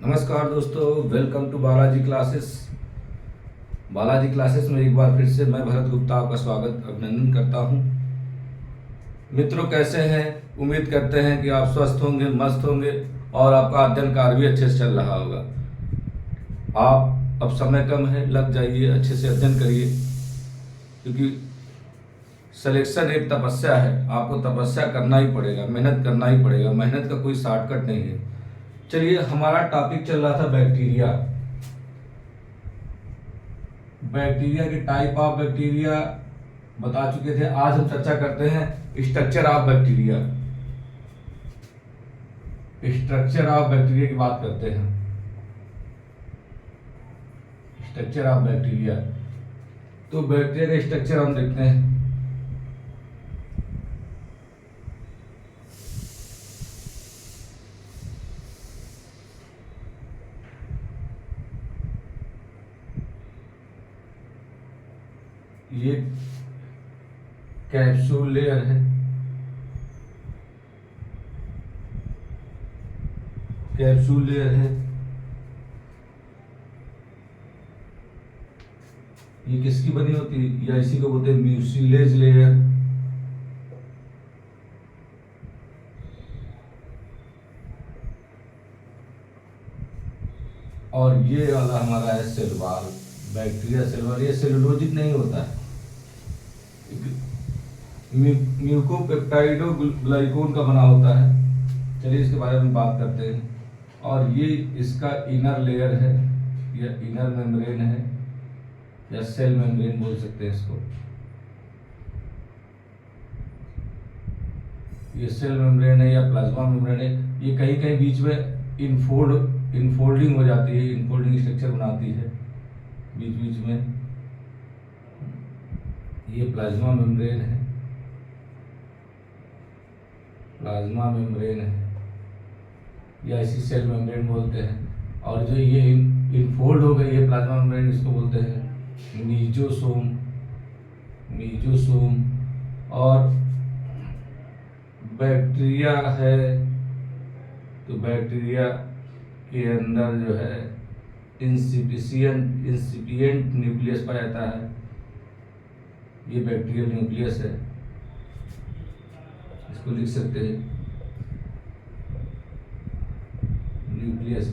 नमस्कार दोस्तों, welcome to Balaji classes. Balaji classes में एक बार फिर से मैं भरत गुप्ता आपका स्वागत अभिनंदन करता हूं। मित्रों, कैसे हैं? उम्मीद करते हैं कि आप स्वस्थ होंगे, मस्त होंगे और आपका अध्ययन कार्य भी अच्छे से चल रहा होगा। आप अब समय कम है, लग जाइए, अच्छे से अध्ययन करिए, क्योंकि सिलेक्शन एक तपस्या है। आपको तपस्या करना ही पड़ेगा, मेहनत करना ही पड़ेगा। मेहनत का कोई शॉर्टकट नहीं है। चलिए, हमारा टॉपिक चल रहा था बैक्टीरिया। बैक्टीरिया के टाइप ऑफ बैक्टीरिया बता चुके थे। आज हम चर्चा करते हैं structure of bacteria. Structure of bacteria की बात करते हैं। स्ट्रक्चर ऑफ बैक्टीरिया, तो बैक्टीरिया का स्ट्रक्चर हम देखते हैं। ये कैप्सूल लेयर है। कैप्सूल लेयर है। ये किसकी बनी होती है? या इसी को बोलते हैं म्यूसिलेज लेयर। और ये वाला हमारा है cell wall. Bacteria cell wall. ये सेलुलोजिक नहीं होता है, म्यूकोपेप्टाइडोग्लाइकोन का बना होता है। चलिए, इसके बारे में बात करते हैं। और ये इसका इनर लेयर है, या इनर मेम्ब्रेन है, या सेल मेम्ब्रेन बोल सकते हैं इसको। ये सेल मेम्ब्रेन है या प्लाज्मा मेम्ब्रेन है। ये कहीं कहीं बीच में इनफोल्डिंग हो जाती है, इनफोल्डिंग स्ट्रक्चर बनाती है बीच बीच में। ये प्लाज्मा मेम्ब्रेन है। प्लाज्मा मेम्ब्रेन है, या इसी सेल मेम्ब्रेन बोलते हैं। और जो ये इनफोल्ड हो गई है प्लाज्मा मेम्ब्रेन, इसको बोलते हैं मीजोसोम। मीजोसोम। और बैक्टीरिया है, तो बैक्टीरिया के अंदर जो है इंसिपिएंट न्यूक्लियस पाया जाता है। ये बैक्टीरियल न्यूक्लियस है, इसको लिख सकते हैं न्यूक्लियस।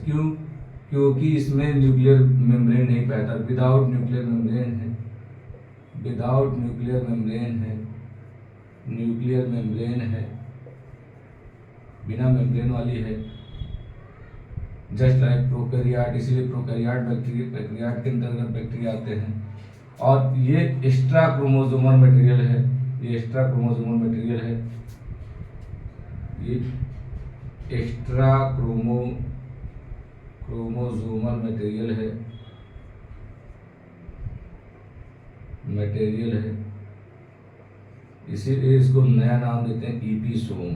क्योंकि इसमें न्यूक्लियर मेम्ब्रेन नहीं पाया। विदाउट न्यूक्लियर मेम्ब्रेन है। विदाउट न्यूक्लियर मेम्ब्रेन है। न्यूक्लियर मेम्ब्रेन है, बिना मेम्ब्रेन वाली है। Just like prokaryote. इसीलिए प्रोकैरियोट बैक्टीरिया के अंतर्गत बैक्टीरिया आते हैं। और ये एक्स्ट्रा क्रोमोसोमल मटेरियल है। ये एक्स्ट्रा क्रोमोसोमल मटेरियल है। ये एक्स्ट्रा क्रोमोसोमल मटेरियल है। इसीलिए इसको नया नाम देते हैं ईपीसोम।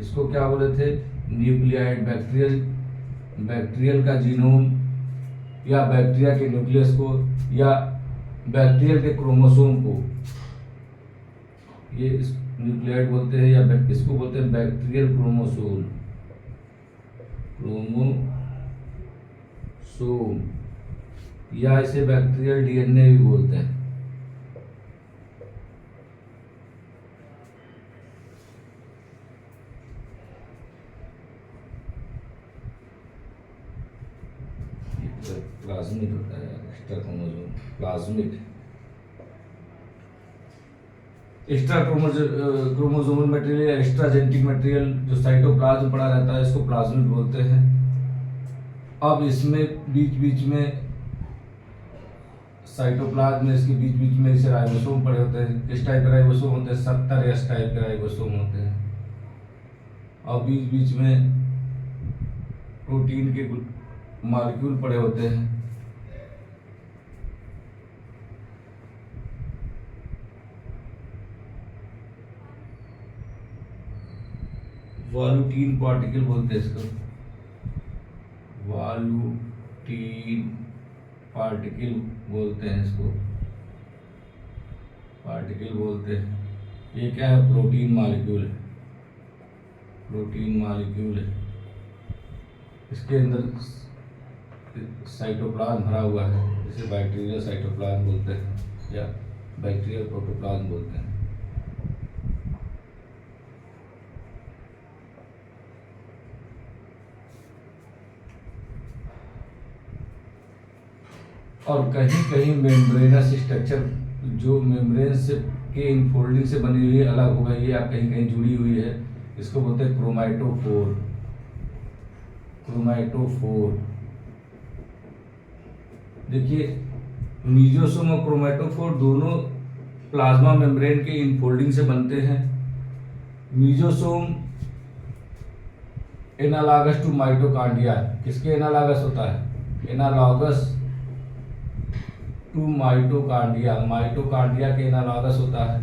इसको क्या बोले थे? न्यूक्लियाइड। बैक्टीरियल का जीनोम, या बैक्टीरिया के न्यूक्लियस को, या बैक्टीरियल के क्रोमोसोम को ये न्यूक्लियाइड बोलते हैं, या इसको बोलते हैं बैक्टीरियल क्रोमोसोम। या इसे बैक्टीरियल डीएनए भी बोलते हैं। प्लाज्मिड होता है, extra chromosome. Plasmid. Extra chromosomal material, extra genetic material जो साइटोप्लाज्म पड़ा रहता है, इसको प्लाज्मिड बोलते हैं। अब इसमें बीच बीच में साइटोप्लाज्म में, इसके बीच बीच में इसे राइबोसोम पड़े होते हैं। किस टाइप के राइबोसोम होते हैं? 70 एस टाइप के राइबोसोम होते हैं। और बीच बीच में प्रोटीन के मॉलिक्यूल पड़े होते हैं। वॉल्यूटीन पार्टिकल बोलते हैं इसको। वॉल्यूटीन पार्टिकल बोलते हैं इसको। पार्टिकल बोलते हैं। ये क्या है, प्रोटीन मॉलिक्यूल है, प्रोटीन मॉलिक्यूल है। इसके अंदर साइटोप्लाज्म भरा हुआ है, जिसे बैक्टीरियल साइटोप्लाज्म बोलते हैं या बैक्टीरियल प्रोटोप्लाज्म बोलते हैं। और कहीं कहीं मेम्ब्रेनस स्ट्रक्चर, जो मेम्ब्रेन से के इनफोल्डिंग से बनी हुई है, अलग हो गई है या कहीं कहीं जुड़ी हुई है, इसको बोलते हैं क्रोमैटोफोर। क्रोमैटोफोर देखिए, मीजोसोम और क्रोमैटोफोर दोनों प्लाज्मा मेम्ब्रेन के इनफोल्डिंग से बनते हैं। मीजोसोम एनालॉगस टू माइटोकॉन्ड्रिया, किसके एनालॉगस होता है, एनालॉगस टू माइटोकॉन्ड्रिया, माइटोकॉन्ड्रिया के एनालॉगस होता है,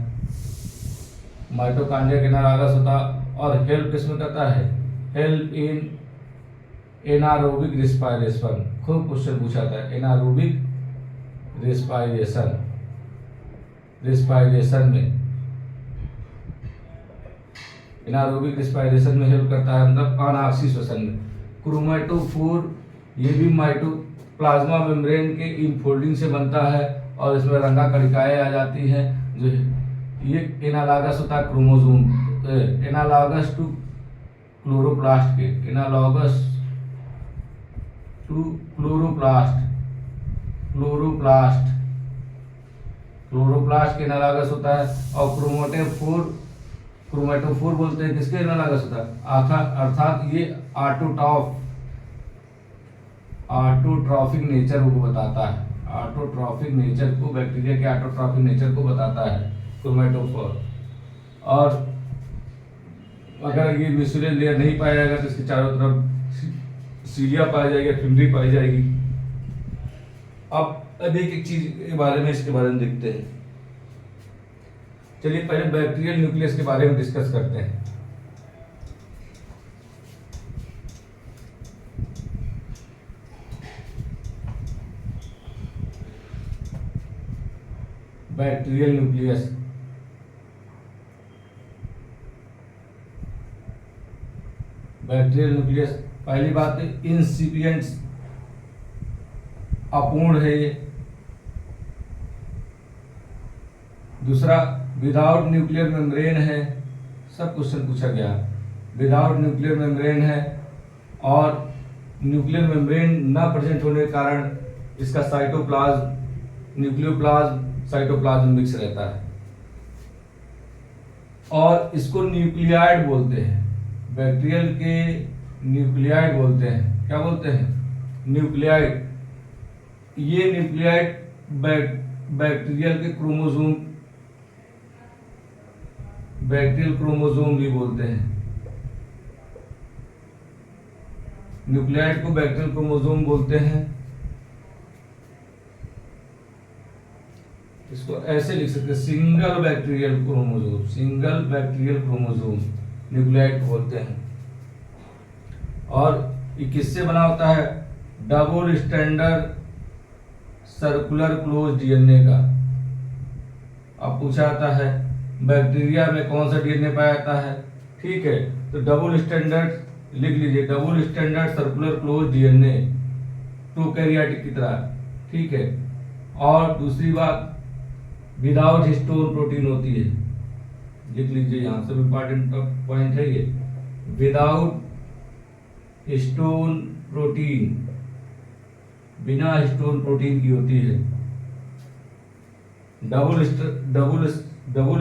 माइटोकॉन्ड्रिया के एनालॉगस होता है। और हेल्प किसमें करता है, हेल्प इन एनारोबिक रिस्पायरेशन। खूब क्वेश्चन पूछा था, एनारोबिक रिस्पायरेशन, रिस्पायरेशन में, एनारोबिक रिस्पायरेशन में हेल्प करता है, मतलब अनाक्सी श्वसन में। क्रोमैटोफोर ये भी प्लाज्मा मेम्ब्रेन के इनफोल्डिंग से बनता है और इसमें रंगा कणिकाएं आ जाती हैं, जो ये एनालॉगस होता है क्रोमोसोम, एनालॉगस टू क्लोरोप्लास्ट के, analogous to chloroplast, chloroplast, chloroplast के एनालॉगस होता है। और क्रोमैटोफोर, क्रोमैटोफोर बोलते हैं किसके एनालॉगस होता है, अर्थात ये ऑटोट्रॉफिक नेचर को बताता है, ऑटोट्रॉफिक नेचर को, बैक्टीरिया के ऑटोट्रॉफिक नेचर को बताता है क्रोमैटोफोर। और अगर ये मिसुलेज लेयर नहीं पाया जाएगा तो इसके चारों तरफ सीलिया पाई जाएगी, फिम्बरी पाई जाएगी। अब एक चीज के बारे में, इसके बारे में देखते हैं। चलिए पहले बैक्टीरियल न्यूक्लियस के बारे में डिस्कस करते हैं। बैक्टीरियल न्यूक्लियस, बैक्टीरियल न्यूक्लियस, पहली बात तो इंसिपिएंट, अपूर्ण है ये। दूसरा, विदाउट न्यूक्लियर मेम्ब्रेन है, सब क्वेश्चन पूछा गया, विदाउट न्यूक्लियर मेम्ब्रेन है। और न्यूक्लियर मेम्ब्रेन ना प्रेजेंट होने के कारण इसका साइटोप्लाज्म, न्यूक्लियोप्लाज्म, साइटोप्लाज्म मिक्स रहता है। और इसको न्यूक्लियाइड बोलते हैं, बैक्टीरियल के न्यूक्लियाइड बोलते हैं। क्या बोलते हैं, न्यूक्लियाइड। ये न्यूक्लियाइड बैक्टीरियल के क्रोमोसोम, बैक्टीरियल क्रोमोसोम भी बोलते हैं। न्यूक्लियाइड को बैक्टीरियल क्रोमोसोम बोलते हैं। इसको ऐसे लिख सकते हैं, single bacterial chromosome, single bacterial chromosome nuclide बोलते हैं। और ये किससे बना होता है, double standard circular close DNA का। अब पूछा जाता है बैक्टीरिया में कौन सा डीएनए पाया जाता है, ठीक है, तो डबल स्टैंडर्ड लिख लीजिए, double standard circular close DNA, prokaryotic की तरह, ठीक है। और दूसरी बात, विदाउट हिस्टोन प्रोटीन होती है, लिख लीजिए, यहाँ सब इंपॉर्टेंट पॉइंट है ये, विदाउट हिस्टोन प्रोटीन, बिना हिस्टोन प्रोटीन की होती है। Double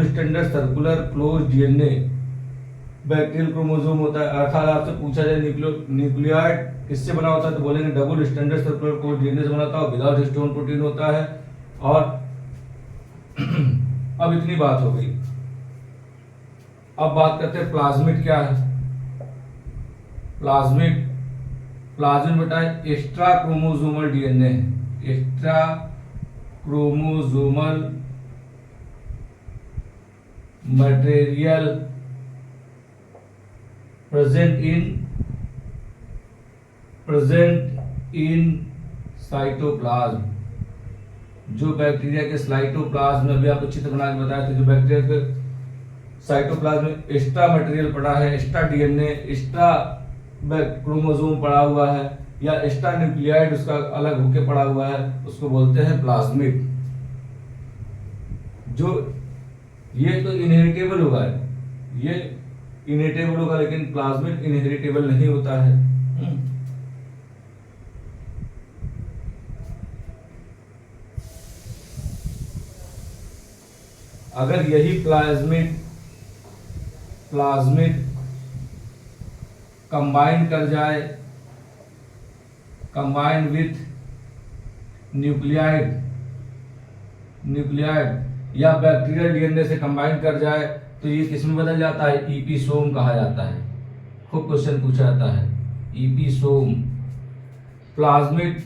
standard circular close DNA bacterial chromosome होता है। अर्थात आपसे पूछा जाए न्यूक्लियाइड किससे बना होता है, तो बोलेंगे double standard circular close DNA से बना होता है, विदाउट हिस्टोन प्रोटीन होता है। और अब इतनी बात हो गई, अब बात करते हैं प्लाज्मिड क्या है। प्लाज्मिड, प्लाज्मिड बेटा एक्स्ट्रा क्रोमोसोमल डीएनए है, extra chromosomal material present in cytoplasm, जो बैक्टीरिया के साइटोप्लाज्म में, अभी आपको चित्र बना के बताया था, जो बैक्टीरिया के साइटोप्लाज्म में एक्स्ट्रा मटेरियल पड़ा है, एक्स्ट्रा डीएनए, एक्स्ट्रा क्रोमोसोम पड़ा हुआ है, या एक्स्ट्रा न्यूक्लियाइड उसका अलग होके पड़ा हुआ है, उसको बोलते हैं प्लाज्मिड। जो ये तो इनहेरिटेबल होगा, ये इनहेरिटेबल होगा, लेकिन प्लाज्मिड इनहेरिटेबल नहीं होता है। अगर यही प्लाज्मिड कंबाइन कर जाए, कंबाइन विथ न्यूक्लियाइड या बैक्टीरियल डीएनए से कंबाइन कर जाए, तो ये किस में बदल जाता है? ईपीसोम कहा जाता है। खूब क्वेश्चन पूछा जाता है, episome. Plasmid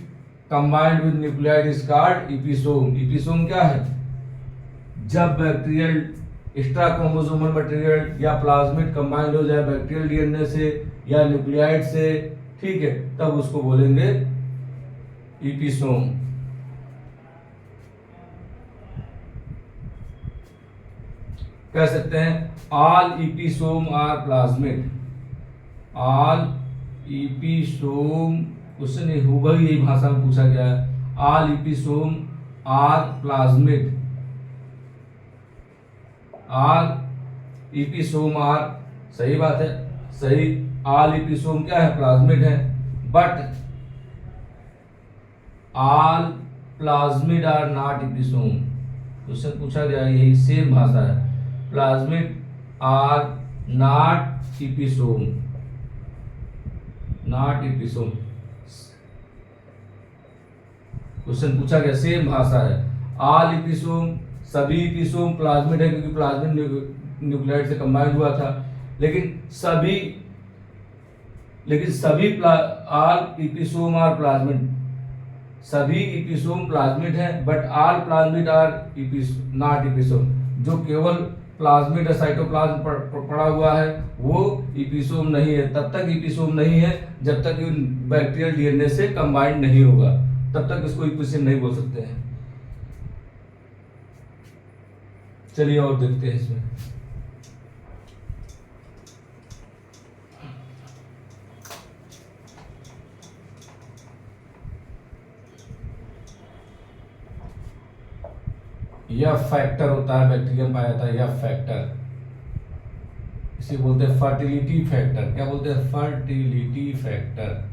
combined with nucleoid is called episome. Episome क्या है? जब बैक्टीरियल एक्स्ट्रा क्रोमोसोमल मटेरियल या प्लाज्मिड कंबाइंड हो जाए बैक्टीरियल डीएनए से या न्यूक्लियाइड से, ठीक है, तब उसको बोलेंगे ईपीसोम। कह सकते हैं all episome are plasmid. All episome, उससे नहीं होगा, यही भाषा में पूछा गया है। All episome are plasmid. All episome are, सही बात है, सही। ऑल ईपीसोम क्या है? प्लाज्मिड है। But all plasmid are not episome. उससे पूछा गया, यही सेम भाषा है। Plasmid are not episome, not episome. Question पूछा गया, सेम भाषा है। ऑल ईपीसोम, सभी ईपीसोम प्लाज्मिड है, क्योंकि प्लाज्मिड न्यूक्लियाइड से कंबाइन हुआ था। लेकिन सभी ऑल ईपीसोम आर प्लाज्मिड, सभी ईपीसोम प्लाज्मिड है, but all plasmid are not episome. जो केवल प्लाज्मिड साइटोप्लाज्म पड़ा हुआ है वो ईपीसोम नहीं है। तब तक ईपीसोम नहीं है जब तक बैक्टीरियल डीएनए से कंबाइंड नहीं होगा, तब तक इसको ईपीसोम नहीं बोल सकते हैं। चलिए और देखते हैं इसमें। यह फैक्टर होता है, बैक्टीरियम पाया जाता है यह फैक्टर, इसे बोलते हैं फर्टिलिटी फैक्टर। क्या बोलते हैं? Fertility factor.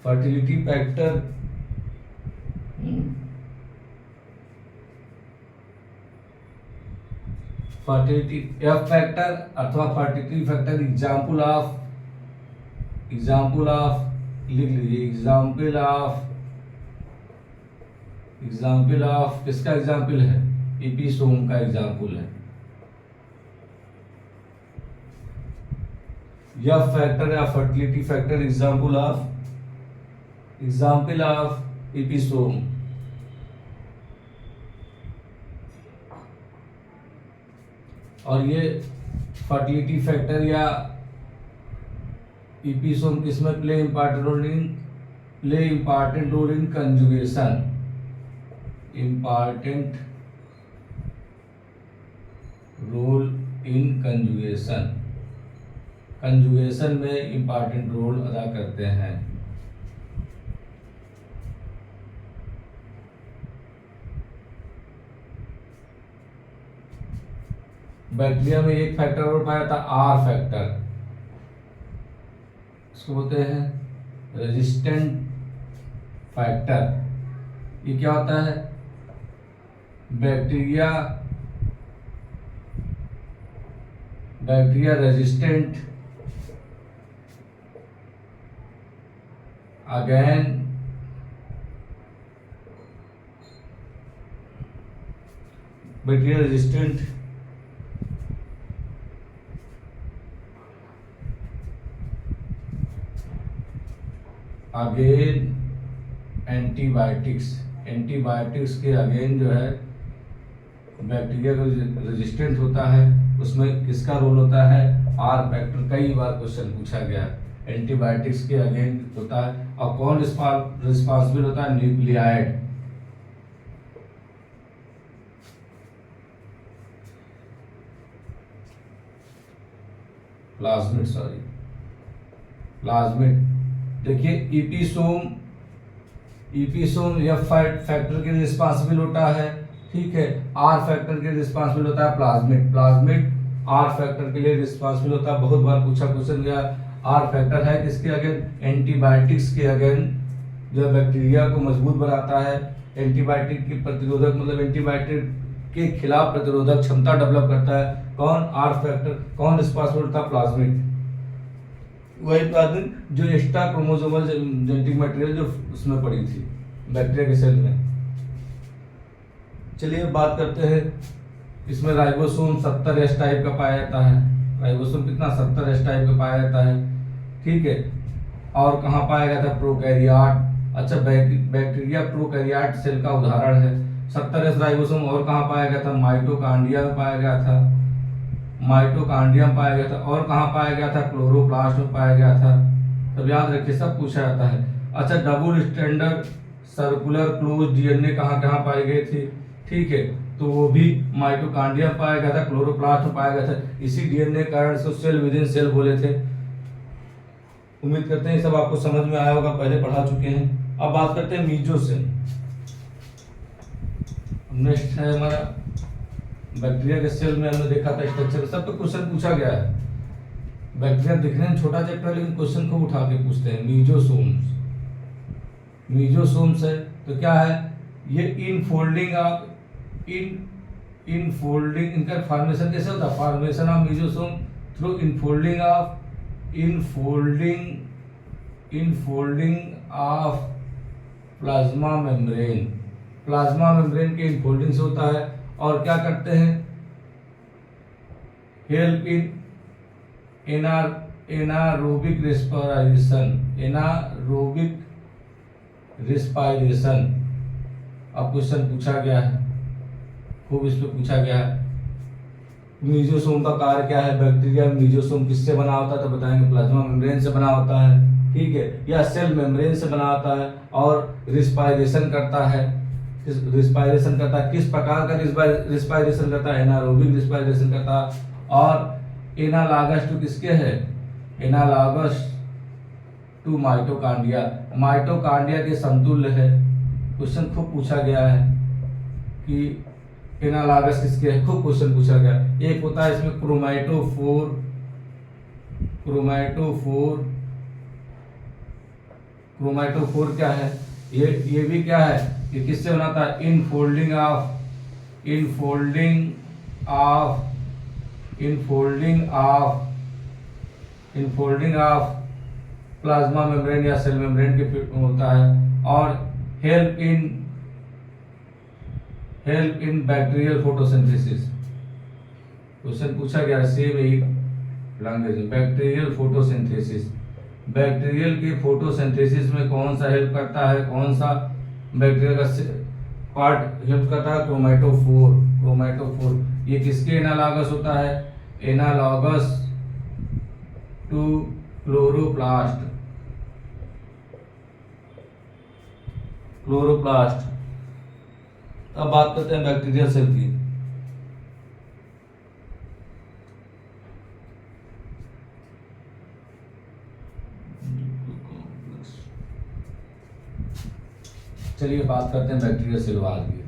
Fertility factor fertility F factor अथवा फर्टिलिटी फैक्टर एग्जाम्पल ऑफ लिख लीजिए, एग्जाम्पल ऑफ किसका एग्जाम्पल है? ईपीसोम का एग्जाम्पल है। यह फैक्टर या fertility factor example of episome. और ये फर्टिलिटी फैक्टर या ईपीसोम किसमें play important role in conjugation. Important role in conjugation, conjugation में इंपॉर्टेंट रोल अदा करते हैं। बैक्टीरिया में एक फैक्टर और पाया था, आर फैक्टर, इसको बोलते हैं रेजिस्टेंट फैक्टर। ये क्या होता है? Bacteria resistant again bacteria resistant again antibiotics के अगेन जो है बैक्टीरिया का रेजिस्टेंट होता है, उसमें किसका रोल होता है? R factor. कई बार क्वेश्चन पूछा गया, एंटीबायोटिक्स के अगेन होता है। और कौन रिस्पॉन्सिबल होता है? न्यूक्लियाइड। Plasmid, sorry plasmid. देखिए ईपीसोम एफ फैक्टर के रिस्पॉन्सिबल होता है, ठीक है। आर फैक्टर के रिस्पॉन्सिबल होता है प्लाज्मिड आर फैक्टर के लिए रिस्पॉन्सिबल होता है। बहुत बार पूछा क्वेश्चन गया, आर फैक्टर है किसके अगेंस्ट? एंटीबायोटिक्स के अगेंस्ट, जो बैक्टीरिया को मजबूत बनाता है, एंटीबायोटिक की प्रतिरोधक, मतलब एंटीबायोटिक के खिलाफ प्रतिरोधक क्षमता डेवलप करता है। कौन? Are factor. कौन रिस्पॉन्सिबल होता है? प्लाज्मिड। वही प्लाज्मिड जो एक्स्ट्रा क्रोमोसोमल जेनेटिक मटेरियल जो उसमें पड़ी थी बैक्टीरिया के सेल में। चलिए बात करते हैं, इसमें राइबोसोम 70 एस टाइप का पाया जाता है। राइबोसोम कितना? 70 एस टाइप का पाया जाता है, ठीक है। और कहाँ पाया गया था? प्रोकैरियोट। अच्छा, बैक्टीरिया प्रोकैरियोट सेल का उदाहरण है। 70 एस राइबोसोम और कहाँ पाया गया था? माइटोकॉन्ड्रिया में पाया गया था, माइटोकॉन्ड्रिया में पाया गया था। और कहाँ पाया गया था? क्लोरोप्लास्ट में पाया गया था। तब याद रखिए, सब पूछा जाता है। अच्छा, double standard circular close DNA कहाँ कहाँ पाई गई थी, ठीक है, तो वो भी माइटोकॉन्ड्रिया में पाया गया था, क्लोरोप्लास्ट में पाया गया था। इसी डीएनए कारण से सेल विद इन सेल बोले थे। उम्मीद करते हैं सब आपको समझ में आया होगा, पहले पढ़ा चुके हैं। अब बात करते हैं मीजोसेल। नेक्स्ट है हमारा बैक्टीरिया के सेल में हमने देखा था स्ट्रक्चर, सब तो क्वेश्चन पूछा गया है। बैक्टीरिया दिखने में छोटा चैप्टर है लेकिन क्वेश्चन को उठा के पूछते हैं। मीजोसोम्स है तो क्या है? ये इनफोल्डिंग इनका फॉर्मेशन कैसे होता है? Formation of mesosome through infolding of plasma membrane के इनफोल्डिंग से होता है। और क्या करते हैं? Help in anaerobic respiration. अब क्वेश्चन पूछा गया है, खूब इस पे पूछा गया है। मीजोसोम का कार्य क्या है? बैक्टीरिया मीजोसोम किससे बना होता है? तो बताएंगे प्लाज्मा मेम्ब्रेन से बना होता है, ठीक है, या सेल मेम्ब्रेन से बना होता है। और रिस्पायरेशन करता है। किस प्रकार का रिस्पायरेशन करता है? एनारोबिक रिस्पायरेशन करता है। और एनालॉगस टू किसके है? एनालॉगस टू माइटोकॉन्ड्रिया के समतुल्य है। क्वेश्चन खूब पूछा गया है कि एनालॉगस किसके है, खूब क्वेश्चन पूछा गया। एक होता है इसमें क्रोमैटोफोर क्या है? ये भी क्या है? ये किससे बनाता है? इनफोल्डिंग ऑफ प्लाज्मा मेम्ब्रेन या सेल मेम्ब्रेन के होता है। और help in bacterial photosynthesis. Question पूछा गया सेम यही लैंग्वेज में। बैक्टीरियल के फोटोसिंथेसिस में कौन सा हेल्प करता है? कौन सा बैक्टीरिया का पार्ट हेल्प करता है? क्रोमैटोफोर। ये किसके एनालॉगस होता है? Analogous to chloroplast. अब बात करते हैं बैक्टीरिया सेल की। चलिए बात करते हैं बैक्टीरिया सेल वॉल की।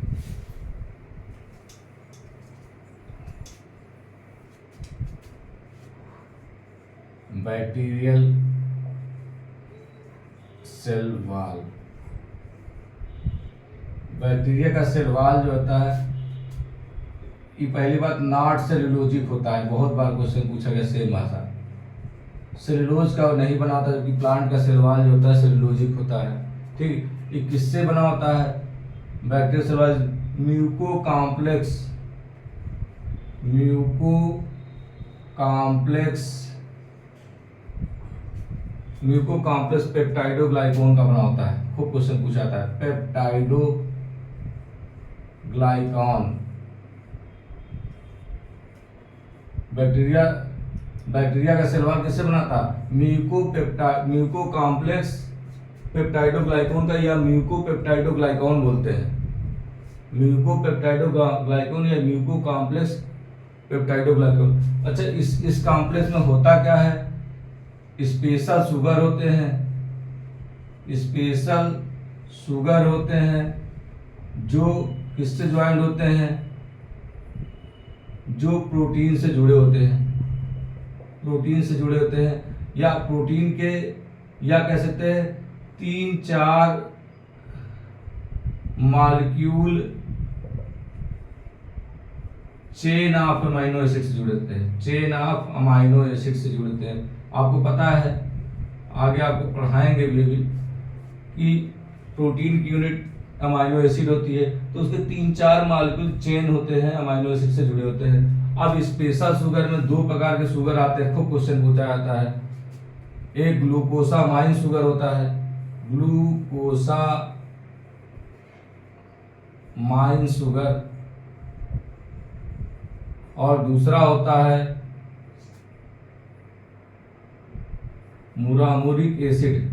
बैक्टीरियल सेल वॉल, बैक्टीरिया का सेल वॉल जो होता है, ये पहली बात नॉट सेल्यूलोजिक होता है। बहुत बार क्वेश्चन पूछा गया सेम भाषा। सेल्यूलोज का नहीं बना होता, जबकि प्लांट का सेल वॉल जो होता है सेल्यूलोजिक होता है, ठीक। ये किससे बना होता है? बैक्टीरिया सेल वॉल म्यूकोकॉम्प्लेक्स पेप्टाइडोग्लाइकॉन का बना होता है। खूब क्वेश्चन पूछा था, पेप्टाइडोग्लाइकॉन। बैक्टीरिया का सेल वॉल किससे बनाता है? म्यूकोकॉम्प्लेक्स पेप्टाइडोग्लाइकॉन का, या म्यूकोपेप्टाइडोग्लाइकॉन बोलते हैं। म्यूकोपेप्टाइडोग्लाइकॉन या म्यूकोकॉम्प्लेक्स पेप्टाइडोग्लाइकोन। अच्छा, इस कॉम्प्लेक्स में होता क्या है? स्पेशल शुगर होते हैं, स्पेशल शुगर होते हैं जो किससे ज्वाइंट होते हैं? जो प्रोटीन से जुड़े होते हैं, प्रोटीन से जुड़े होते हैं, या प्रोटीन के, या कह सकते हैं 3-4 molecule chain of amino acid से जुड़े होते हैं, चेन ऑफ अमाइनो एसिड से जुड़े होते हैं। आपको पता है, आगे आपको पढ़ाएंगे भी कि प्रोटीन की यूनिट अमाइनो एसिड होती है, तो उसके 3-4 मॉलिक्यूल चेन होते हैं, अमाइनो एसिड से जुड़े होते हैं। अब स्पेशल शुगर में 2 प्रकार के शुगर आते हैं, खूब क्वेश्चन पूछा जाता है। एक ग्लूकोसामाइन शुगर होता है, ग्लूकोसामाइन शुगर, और दूसरा होता है मुरामुरिक एसिड।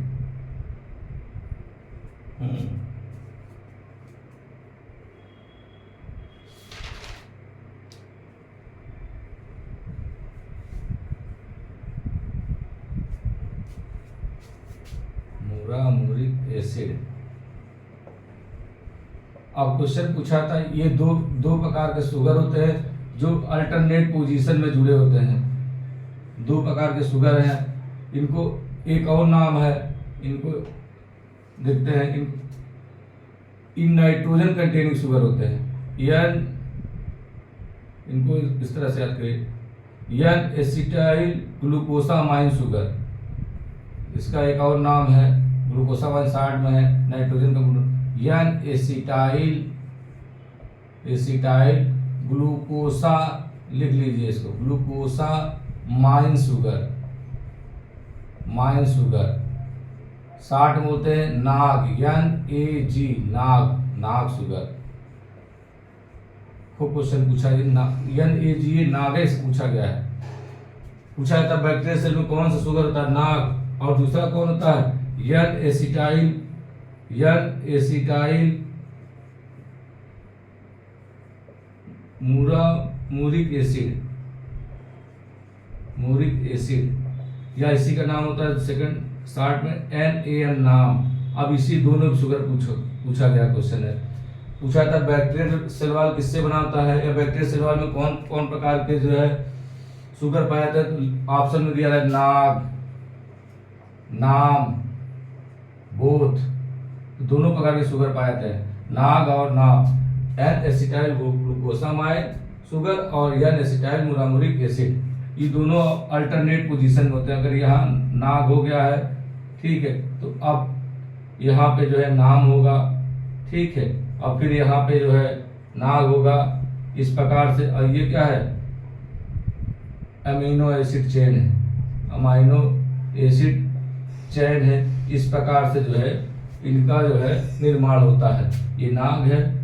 मुरामुरिक एसिड। अब क्वेश्चन पूछा था, ये दो प्रकार के शुगर होते हैं जो अल्टरनेट पोजीशन में जुड़े होते हैं। 2 प्रकार के शुगर हैं, इनको एक और नाम है, इनको देखते हैं, इन नाइट्रोजन कंटेनिंग शुगर होते हैं। इनको इस तरह से याद करिए, एन एसिटाइल ग्लूकोसामाइन शुगर, इसका एक और नाम है, ग्लूकोसामाइन 60 में है, नाइट्रोजन का एन एसिटाइल ग्लूकोसा, लिख लीजिए इसको, ग्लूकोसामाइन शुगर, माइन शुगर। 60 में बोलते हैं नाग, NAG, नाग शुगर। खूब क्वेश्चन पूछा है, NAG ये नागे से पूछा गया है। पूछा है तब बैक्टीरियल सेल में कौन सा शुगर होता है? नाग। और दूसरा कौन होता है? एन एसिटाइल मुरामुरिक एसिड, या इसी का नाम होता है सेकंड 60 में NaN नाम। अब इसी दोनों शुगर पूछा गया क्वेश्चन है। पूछा था बैक्टीरियल सेल वॉल किससे बना होता है, या बैक्टीरियल सेल वॉल में कौन कौन प्रकार के जो है शुगर पाया जाता है? ऑप्शन में दिया है नाग, नाम, बोथ, दोनों प्रकार के शुगर पाए जाते हैं, नाग और नाम। एन एसिटाइल ग्लूकोसामाइन शुगर और एन एसिटाइल मुरामुरिक एसिड, ये दोनों अल्टरनेट पोजीशन में होते हैं। अगर यहाँ नाग हो गया है, ठीक है, तो अब यहाँ पे जो है नाम होगा, ठीक है, और फिर यहाँ पे जो है नाग होगा, इस प्रकार से। और ये क्या है? अमीनो एसिड चेन है, अमाइनो एसिड चैन है। इस प्रकार से जो है इनका जो है निर्माण होता है। ये नाग है,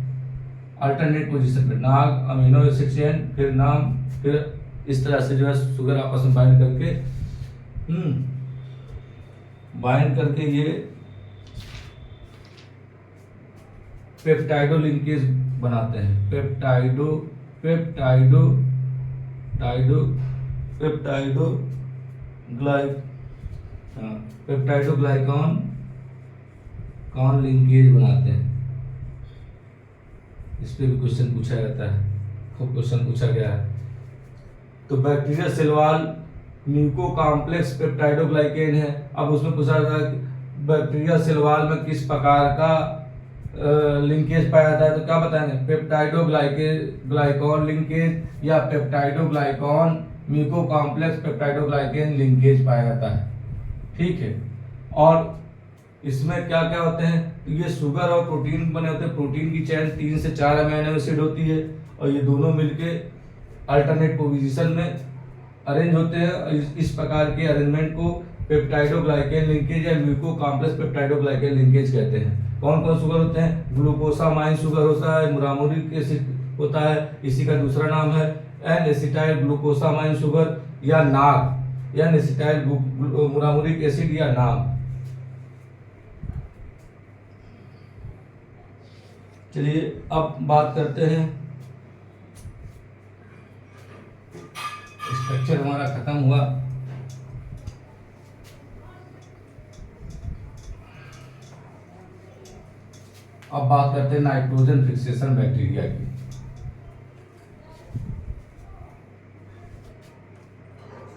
अल्टरनेट पोजीशन पे नाग, अमीनो एसिड चेन, फिर नाम, फिर इस तरह से जो है शुगर आपस में बाइंड करके ये पेप्टाइडो लिंकेज बनाते हैं। पेप्टाइडोग्लाइकॉन लिंकेज बनाते हैं। इस पे भी क्वेश्चन पूछा जाता है, खूब क्वेश्चन पूछा गया है। तो bacteria cell wall muco complex peptidoglycan है। अब उसमें पूछा था बैक्टीरिया सेल वॉल में किस प्रकार का लिंकेज पाया जाता है, तो क्या बताएंगे? पेप्टाइडोग्लाइकॉन लिंकेज या peptidoglycan muco complex peptidoglycan linkage पाया जाता है, ठीक है। और इसमें क्या क्या होते हैं? तो ये शुगर और प्रोटीन बने होते हैं। प्रोटीन की चेन 3 से 4 अमीनो एसिड होती है, और ये दोनों मिलके अल्टरनेट पोजीशन में अरेंज होते हैं। इस प्रकार के अरेंजमेंट को पेप्टाइडोग्लाइकेन लिंकेज या म्यूको कॉम्प्लेक्स पेप्टाइडोग्लाइकेन लिंकेज कहते हैं। कौन कौन शुगर होते हैं? ग्लूकोसामाइन शुगर होता है, मुरामुरिक एसिड होता है, इसी का दूसरा नाम है एन एसिटाइल ग्लूकोसामाइन शुगर या नाग, एन एसिटाइल मुरामुरिक एसिड या नाग। चलिए अब बात करते हैं खत्म हुआ। अब बात करते हैं नाइट्रोजन फिक्सेशन बैक्टीरिया की।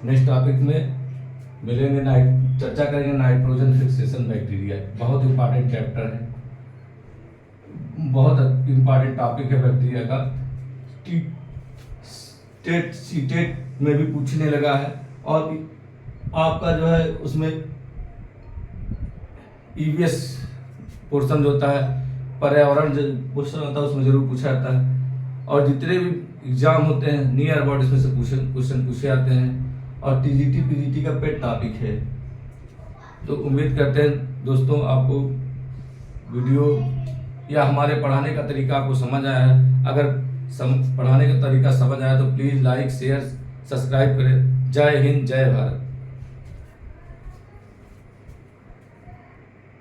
नेक्स्ट टॉपिक में मिलेंगे, चर्चा करेंगे नाइट्रोजन फिक्सेशन बैक्टीरिया। बहुत इंपॉर्टेंट चैप्टर है, बहुत इंपॉर्टेंट टॉपिक है बैक्टीरिया का। टेट सीटेट में भी पूछने लगा है, और आपका जो है उसमें ईवीएस पोर्शन जो होता है, पर्यावरण जो क्वेश्चन होता है उसमें जरूर पूछा जाता है। और जितने भी एग्जाम होते हैं नियर अबाउट इसमें से क्वेश्चन पूछे जाते हैं, और टीजीटी पीजीटी का पेट टॉपिक है। तो उम्मीद करते हैं दोस्तों आपको वीडियो या हमारे पढ़ाने का तरीका आपको समझ आया है। अगर पढ़ाने का तरीका समझ आया तो प्लीज़ लाइक शेयर सब्सक्राइब करें। जय हिंद, जय भारत।